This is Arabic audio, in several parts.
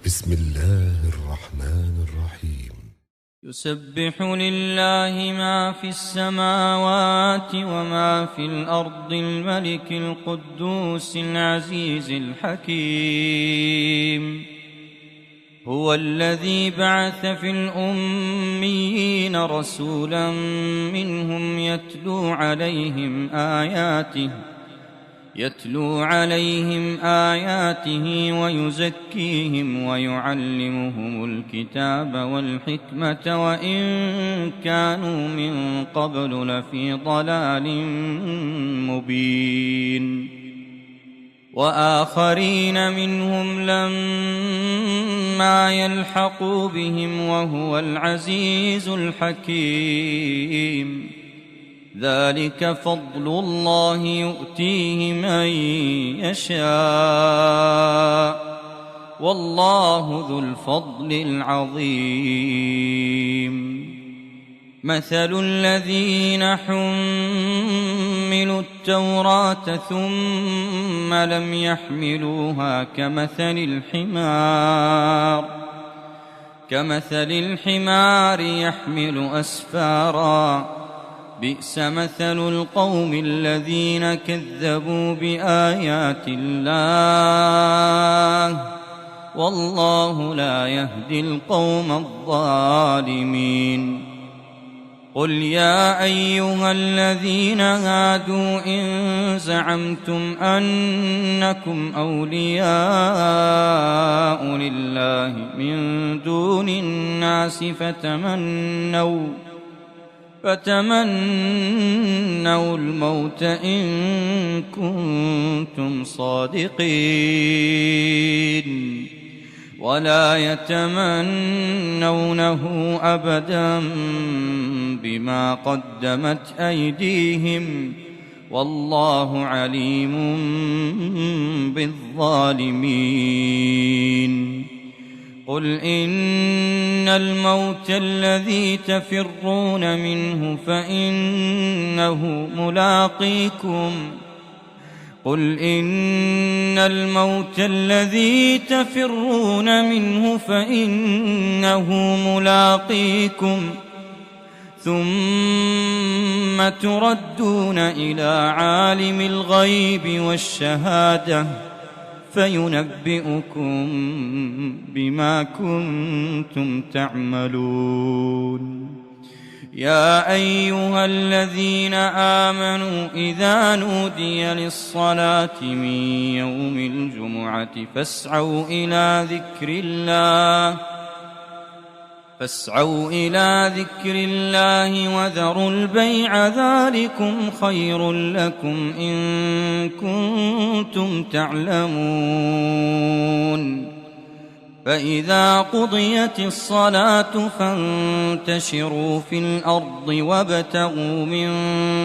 بسم الله الرحمن الرحيم. يسبح لله ما في السماوات وما في الأرض الملك القدوس العزيز الحكيم. هو الذي بعث في الأميين رسولا منهم يتلو عليهم آياته ويزكيهم ويعلمهم الكتاب والحكمة وإن كانوا من قبل لفي ضلال مبين. وآخرين منهم لما يلحقوا بهم وهو العزيز الحكيم. ذلك فضل الله يؤتيه من يشاء والله ذو الفضل العظيم. مثل الذين حملوا التوراة ثم لم يحملوها كمثل الحمار يحمل أسفارا بئس مثل القوم الذين كذبوا بآيات الله والله لا يهدي القوم الظالمين. قل يا أيها الذين هادوا إن زعمتم أنكم أولياء لله من دون الناس فتمنوا الموت إن كنتم صادقين ولا يتمنونه أبدا بما قدمت أيديهم والله عليم بالظالمين. قل إن الموت الذي تفرون منه فإنه ملاقيكم ثم تردون إلى عالم الغيب والشهادة فينبئكم بما كنتم تعملون. يا أيها الذين آمنوا إذا نودي للصلاة من يوم الجمعة فاسعوا إلى ذكر الله وذروا البيع ذلكم خير لكم إن كنتم تعلمون. فإذا قضيت الصلاة فانتشروا في الأرض وابتغوا من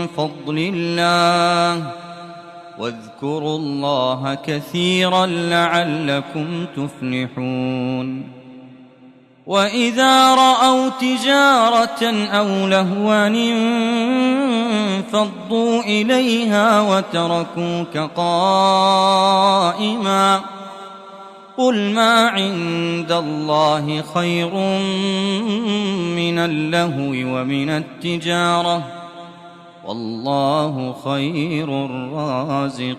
فضل الله واذكروا الله كثيرا لعلكم تفلحون. وإذا رأوا تجارة أو لهوا انفضوا إليها وتركوك قائما. قل ما عند الله خير من اللهو ومن التجارة والله خير الرازقين.